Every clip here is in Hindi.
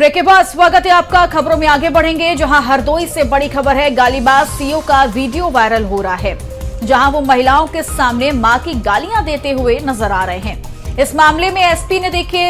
ब्रेक के बाद स्वागत है आपका। खबरों में आगे बढ़ेंगे, जहां हरदोई से बड़ी खबर है। गालीबाज सीओ का वीडियो वायरल हो रहा है, जहां वो महिलाओं के सामने मां की गालियां देते हुए नजर आ रहे हैं। इस मामले में एसपी ने देखिए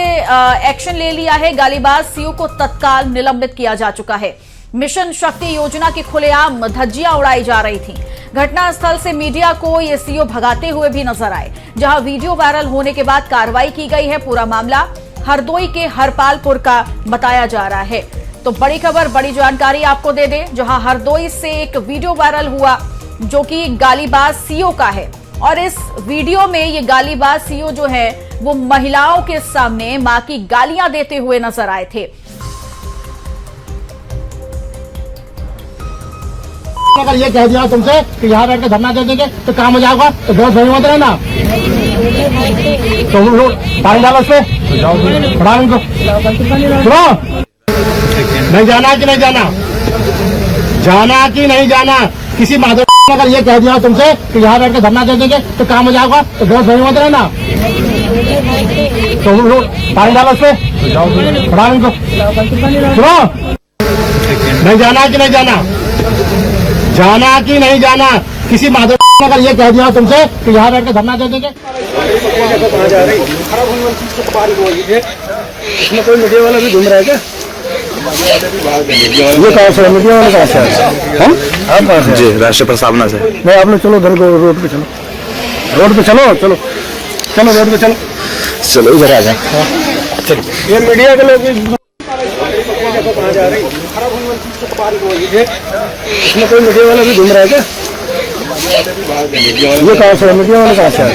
एक्शन ले लिया है। गालीबाज सीओ को तत्काल निलंबित किया जा चुका है। मिशन शक्ति योजना की खुलेआम धज्जियां उड़ाई जा रही थी। घटनास्थल से मीडिया को ये सीओ भगाते हुए भी नजर आए, जहां वीडियो वायरल होने के बाद कार्रवाई की गई है। पूरा मामला हरदोई के हरपालपुर का बताया जा रहा है। तो बड़ी खबर, बड़ी जानकारी आपको दे दें, जहां हरदोई से एक वीडियो वायरल हुआ जो कि गालीबाज सीओ का है। और इस वीडियो में ये गालीबाज सीओ जो है वो महिलाओं के सामने मां की गालियां देते हुए नजर आए थे। अगर ये कह दिया तुमसे कि यहाँ बैठ के धरना दे देंगे तो काम हो जाएगा, तो बहुत सही मत रहना। तो लोग पानी डालो उसको, बढ़ा इनको। सुनो, नहीं जाना कि नहीं जाना, जाना कि नहीं जाना। किसी माधव अगर ये कह दिया तुमसे कि यहाँ बैठ के धरना दे देंगे तो काम हो जाएगा, तो बहुत सही मत रहना। तो लोग पानी डालो उसको, बढ़ा इनको। सुनो, नहीं जाना कि नहीं जाना, जाना कि नहीं जाना। किसी माधव अगर ये कह दिया तुमसे कि यहाँ बैठ के धरना दे देंगे। इसमें कोई मीडिया वाला भी घूम रहा है क्या? ये कहाँ से मीडिया वाला कहाँ से है? आप कहाँ से? जी, राष्ट्रीय प्रस्तावना से। नहीं, आप लोग चलो उधर रोड पे चलो, रोड पे चलो, चलो चलो रोड पे चलो, चलो इधर आ जाए। ये मीडिया के लोग इसमें कोई मीडिया वाला भी घूम रहा है क्या? ये कहाँ से मीडिया वाला कहाँ से है?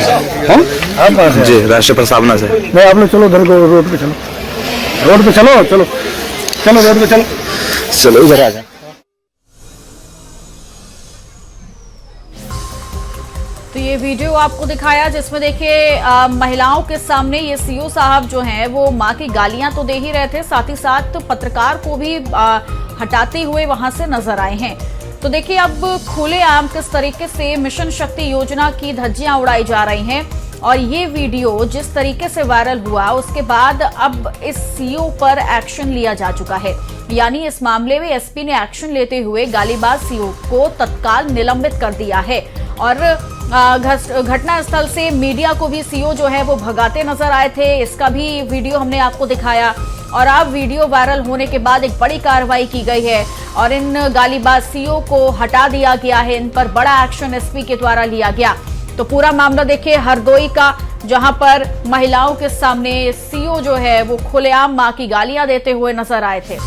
आप कहाँ से? जी, राष्ट्रीय प्रस्तावना से। नहीं, आप लोग चलो उधर रोड पे चलो, रोड पे चलो, चलो चलो रोड पे चलो, चलो इधर आ जाए। तो ये वीडियो आपको दिखाया जिसमें देखिए महिलाओं के सामने ये सीओ साहब जो हैं वो मां की गालियां तो दे ही रहे थे, साथ ही साथ पत्रकार को भी हटाते हुए वहां से नजर आए हैं। तो देखिए अब खुलेआम किस तरीके से मिशन शक्ति योजना की धज्जियां उड़ाई जा रही हैं। और ये वीडियो जिस तरीके से वायरल हुआ उसके बाद अब इस सीओ पर एक्शन लिया जा चुका है। यानी इस मामले में एसपी ने एक्शन लेते हुए गालीबाज सीओ को तत्काल निलंबित कर दिया है। और घटनास्थल से मीडिया को भी सीओ जो है वो भगाते नजर आए थे। इसका भी वीडियो हमने आपको दिखाया। और अब वीडियो वायरल होने के बाद एक बड़ी कार्रवाई की गई है और इन गालीबाज सीओ को हटा दिया गया है। इन पर बड़ा एक्शन एसपी के द्वारा लिया गया। तो पूरा मामला देखिए हरदोई का, जहां पर महिलाओं के सामने सीओ जो है वो खुलेआम मां की गालियां देते हुए नजर आए थे।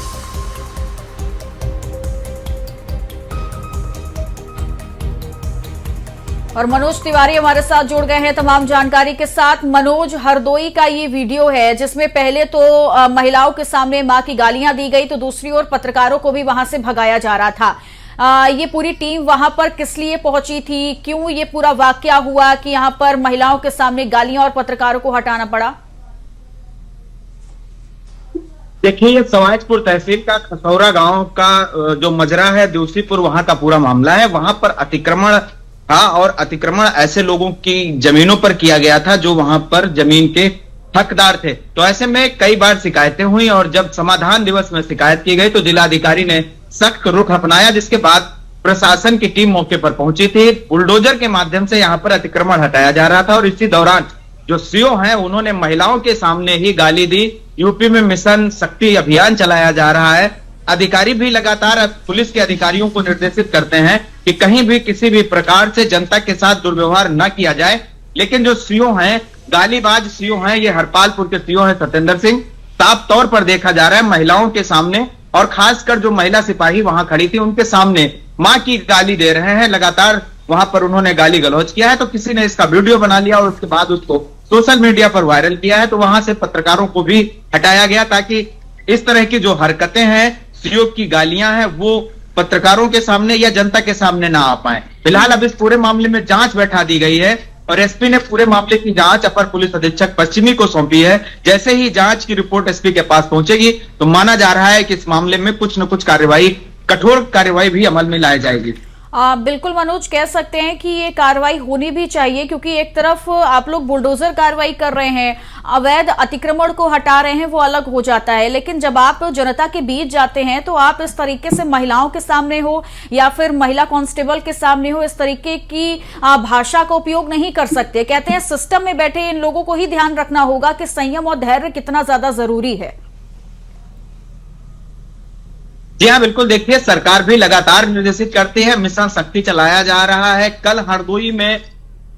और मनोज तिवारी हमारे साथ जुड़ गए हैं तमाम जानकारी के साथ। मनोज, हरदोई का ये वीडियो है जिसमें पहले तो महिलाओं के सामने मां की गालियां दी गई, तो दूसरी ओर पत्रकारों को भी वहां से भगाया जा रहा था। ये पूरी टीम वहां पर किस लिए पहुंची थी? क्यों ये पूरा वाकया हुआ कि यहां पर महिलाओं के सामने गालियां और पत्रकारों को हटाना पड़ा? देखिए, ये समाजपुर तहसील का खसौरा गांव का जो मजरा है दूसरीपुर, वहां का पूरा मामला है। वहां पर अतिक्रमण था और अतिक्रमण ऐसे लोगों की जमीनों पर किया गया था जो वहां पर जमीन के हकदार थे। तो ऐसे में कई बार शिकायतें हुई और जब समाधान दिवस में शिकायत की गई तो जिलाधिकारी ने सख्त रुख अपनाया, जिसके बाद प्रशासन की टीम मौके पर पहुंची थी। बुलडोजर के माध्यम से यहाँ पर अतिक्रमण हटाया जा रहा था और इसी दौरान जो सीओ हैं उन्होंने महिलाओं के सामने ही गाली दी। यूपी में मिशन शक्ति अभियान चलाया जा रहा है। अधिकारी भी लगातार पुलिस के अधिकारियों को निर्देशित करते हैं कि कहीं भी किसी भी प्रकार से जनता के साथ दुर्व्यवहार न किया जाए। लेकिन जो सीओ हैं, गालीबाज सीओ हैं, ये हरपालपुर के सीओ हैं सत्येंद्र सिंह, साफ तौर पर देखा जा रहा है महिलाओं के सामने और खासकर जो महिला सिपाही वहां खड़ी थी उनके सामने मां की गाली दे रहे हैं। लगातार वहां पर उन्होंने गाली गलौज किया है। तो किसी ने इसका वीडियो बना लिया और उसके बाद उसको सोशल मीडिया पर वायरल किया है। तो वहां से पत्रकारों को भी हटाया गया ताकि इस तरह की जो हरकतें हैं, सीओ की गालियां हैं, वो पत्रकारों के सामने या जनता के सामने ना आ पाए। फिलहाल अब इस पूरे मामले में जांच बैठा दी गई है और एसपी ने पूरे मामले की जांच अपर पुलिस अधीक्षक पश्चिमी को सौंपी है। जैसे ही जांच की रिपोर्ट एसपी के पास पहुंचेगी तो माना जा रहा है कि इस मामले में कुछ न कुछ कार्रवाई, कठोर कार्रवाई भी अमल में लाई जाएगी। बिल्कुल मनोज, कह सकते हैं कि ये कार्रवाई होनी भी चाहिए, क्योंकि एक तरफ आप लोग बुलडोजर कार्रवाई कर रहे हैं, अवैध अतिक्रमण को हटा रहे हैं, वो अलग हो जाता है, लेकिन जब आप जनता के बीच जाते हैं तो आप इस तरीके से महिलाओं के सामने हो या फिर महिला कांस्टेबल के सामने हो, इस तरीके की भाषा का उपयोग नहीं कर सकते। कहते हैं सिस्टम में बैठे इन लोगों को ही ध्यान रखना होगा कि संयम और धैर्य कितना ज्यादा जरूरी है। जी हाँ, बिल्कुल। देखिए, सरकार भी लगातार निर्देशित करती है, मिशन शक्ति चलाया जा रहा है। कल हरदोई में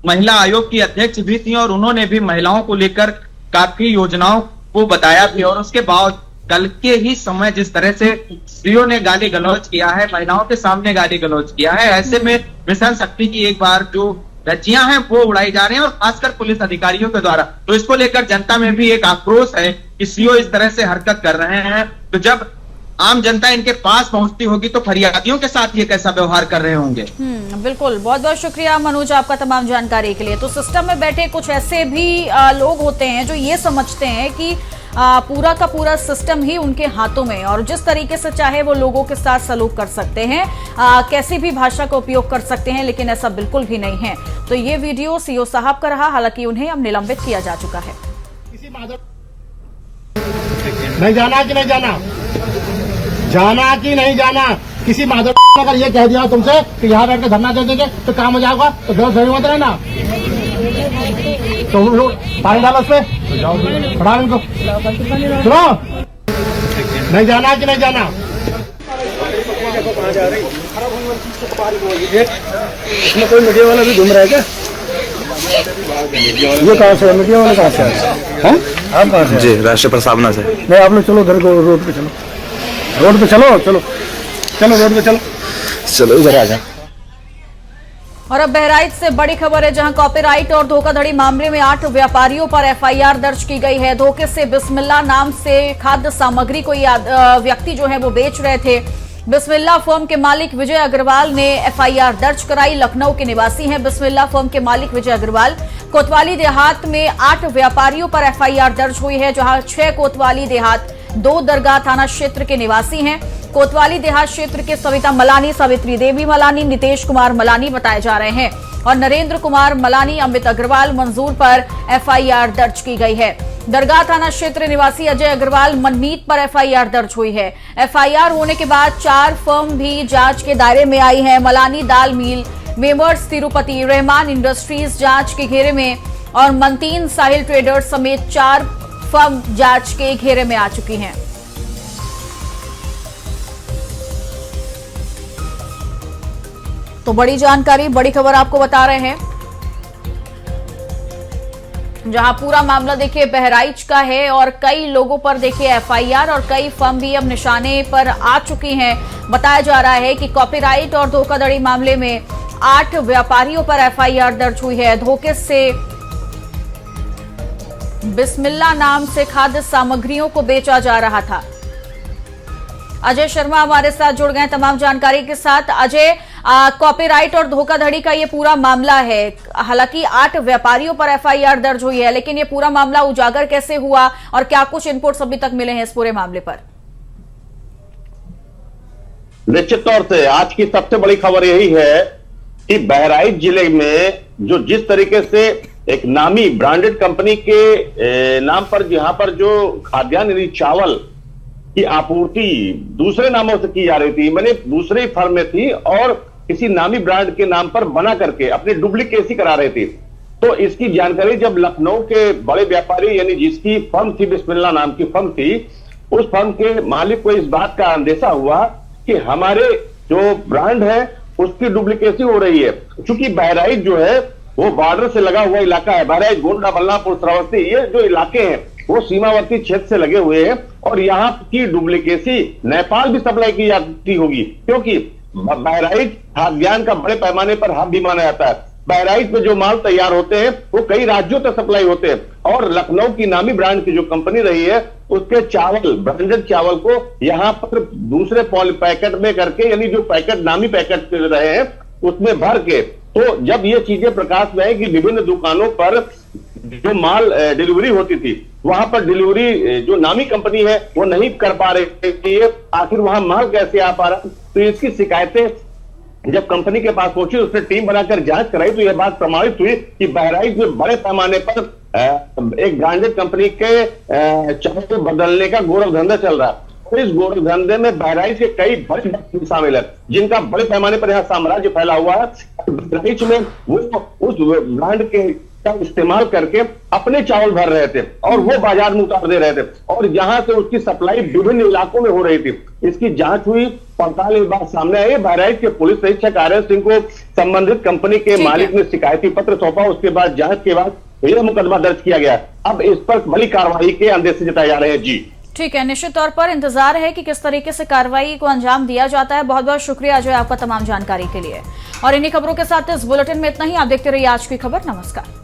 महिला आयोग की अध्यक्ष भी थी और उन्होंने भी महिलाओं को लेकर काफी योजनाओं को बताया भी, और उसके बाद कल के ही समय जिस तरह से सीओ ने गाली गलौज किया है, महिलाओं के सामने गाली गलौज किया है, ऐसे में मिशन शक्ति की एक बार जो धज्जियां हैं वो उड़ाई जा रही हैं, और खासकर पुलिस अधिकारियों के द्वारा। तो इसको लेकर जनता में भी एक आक्रोश है कि सीओ इस तरह से हरकत कर रहे हैं। तो जब आम जनता इनके पास पहुंचती होगी तो फरियादियों के साथ ये कैसा व्यवहार कर रहे होंगे। बिल्कुल, बहुत बहुत शुक्रिया मनोज आपका तमाम जानकारी के लिए। तो सिस्टम में बैठे कुछ ऐसे भी लोग होते हैं जो ये समझते हैं कि पूरा का पूरा सिस्टम ही उनके हाथों में, और जिस तरीके से चाहे वो लोगों के साथ सलूक कर सकते हैं, कैसी भी भाषा का उपयोग कर सकते हैं, लेकिन ऐसा बिल्कुल भी नहीं है। तो ये वीडियो सीओ साहब का रहा, हालांकि उन्हें अब निलंबित किया जा चुका है। नहीं जाना कि नहीं जाना, जाना कि नहीं जाना। किसी माधव अगर ये कह दिया तुमसे कि यहाँ बैठ के धरना दे देंगे तो काम हो जाएगा, तो गलत सही मत रहना। तो पानी डालो उसमें, पढ़ा इनको, सुनो। नहीं जाना कि नहीं जाना। इसमें कोई मीडिया वाला भी घूम रहा है क्या? ये कहाँ से है? मीडिया वाला कहाँ से है? आप कहाँ से? जी, राष्ट्रीय प्रस्तावना से। नहीं, आप लोग चलो उधर को, रोड पे चलो, रोड पे चलो, चलो चलो रोड पे चलो, चलो इधर आ जाए। और अब बहराइच से बड़ी खबर है, जहां कॉपीराइट और धोखाधड़ी मामले में 8 व्यापारियों पर एफआईआर दर्ज की गई है। धोखे से बिस्मिल्लाह नाम से खाद्य सामग्री को व्यक्ति जो है वो बेच रहे थे। बिस्मिल्लाह फर्म के मालिक विजय अग्रवाल ने एफआईआर दर्ज कराई। लखनऊ के निवासी हैं बिस्मिल्लाह फर्म के मालिक विजय अग्रवाल। कोतवाली देहात में 8 व्यापारियों पर एफआईआर दर्ज हुई है, जहां 6 कोतवाली देहात 2 दरगाह थाना क्षेत्र के निवासी हैं। कोतवाली देहात क्षेत्र के सविता मलानी, सावित्री देवी मलानी, नितेश कुमार मलानी बताए जा रहे हैं, और नरेंद्र कुमार मलानी, अमित अग्रवाल मंजूर पर एफआईआर दर्ज की गई है। दरगाह थाना क्षेत्र निवासी अजय अग्रवाल मनमीत पर एफआईआर दर्ज हुई है। एफआईआर होने के बाद 4 फर्म भी जांच के दायरे में आई है। मलानी दाल मिल, मेमर्स तिरुपति, रहमान इंडस्ट्रीज जांच के घेरे में, और मंतीन साहिल ट्रेडर्स समेत 4 फर्म जांच के घेरे में आ चुकी हैं। तो बड़ी जानकारी, बड़ी खबर आपको बता रहे हैं, जहां पूरा मामला देखिए बहराइच का है, और कई लोगों पर देखिए एफआईआर, और कई फर्म भी अब निशाने पर आ चुकी हैं। बताया जा रहा है कि कॉपीराइट और धोखाधड़ी मामले में 8 व्यापारियों पर एफआईआर दर्ज हुई है। धोखे से बिस्मिल्लाह नाम से खाद्य सामग्रियों को बेचा जा रहा था। अजय शर्मा हमारे साथ जुड़ गए तमाम जानकारी के साथ। अजय, कॉपीराइट और धोखाधड़ी का ये पूरा मामला है, हालांकि 8 व्यापारियों पर एफआईआर दर्ज हुई है, लेकिन ये पूरा मामला उजागर कैसे हुआ और क्या कुछ इनपुट्स अभी तक मिले हैं इस पूरे मामले पर? निश्चित तौर से आज की सबसे बड़ी खबर यही है कि बहराइच जिले में जो जिस तरीके से एक नामी ब्रांडेड कंपनी के नाम पर, जहां पर जो खाद्यान्न यानी चावल की आपूर्ति दूसरे नामों से की जा रही थी, मैंने दूसरे फर्म में थी, और किसी नामी ब्रांड के नाम पर बना करके अपनी डुप्लीकेसी करा रहे थे। तो इसकी जानकारी जब लखनऊ के बड़े व्यापारी यानी जिसकी फर्म थी, बिस्मिल्लाह नाम की फर्म थी, उस फर्म के मालिक को इस बात का अंदेशा हुआ कि हमारे जो ब्रांड है उसकी डुप्लीकेसी हो रही है। क्योंकि बहराइच जो है वो बॉर्डर से लगा हुआ इलाका है, बहराइच, गोंडा, बल्लापुर, श्रावस्ती, ये जो इलाके हैं वो सीमावर्ती क्षेत्र से लगे हुए हैं, और यहाँ की डुप्लीकेसी नेपाल भी सप्लाई की जाती होगी, क्योंकि बहराइच खाद्यान्न का बड़े पैमाने पर हब भी माना जाता है। बहराइच में जो माल तैयार होते हैं वो कई राज्यों तक सप्लाई होते हैं, और लखनऊ की नामी ब्रांड की जो कंपनी रही है उसके चावल, ब्रांडेड चावल को यहाँ पर दूसरे पैकेट में करके, यानी जो पैकेट नामी पैकेट रहे हैं उसमें भर के, तो जब ये चीजें प्रकाश में है कि विभिन्न दुकानों पर जो माल डिलीवरी होती थी, वहां पर डिलीवरी जो नामी कंपनी है वो नहीं कर पा रही थी, आखिर वहां माल कैसे आ पा रहा, तो इसकी शिकायतें जब कंपनी के पास पहुंची, उसने टीम बनाकर जांच कराई तो यह बात प्रमाणित हुई कि बहराइच में बड़े पैमाने पर एक ब्रांडेड कंपनी के चावल बदलने का गोरख धंधा चल रहा है। तो इस गोरख धंधे में बहराइच के कई बड़े व्यक्ति शामिल है, जिनका बड़े पैमाने पर यहाँ साम्राज्य फैला हुआ है। बहराइच में वो उस ब्रांड के का इस्तेमाल करके अपने चावल भर रहे थे और वो बाजार में उतार दे रहे थे, और यहाँ से उसकी सप्लाई विभिन्न इलाकों में हो रही थी। इसकी जांच हुई, पड़ताल ये बात सामने आई। बहराइच के पुलिस अधीक्षक आर.एस. सिंह को संबंधित कंपनी के मालिक ने शिकायती पत्र सौंपा। उसके बाद जांच के बाद यह मुकदमा दर्ज किया गया। अब इस पर बड़ी कार्रवाई के अंदेशे जताए जा रहे हैं। जी ठीक है, निश्चित तौर पर इंतजार है कि किस तरीके से कार्रवाई को अंजाम दिया जाता है। बहुत बहुत शुक्रिया अजय आपका तमाम जानकारी के लिए। और इन्हीं खबरों के साथ इस बुलेटिन में इतना ही। आप देखते रहिए आज की खबर। नमस्कार।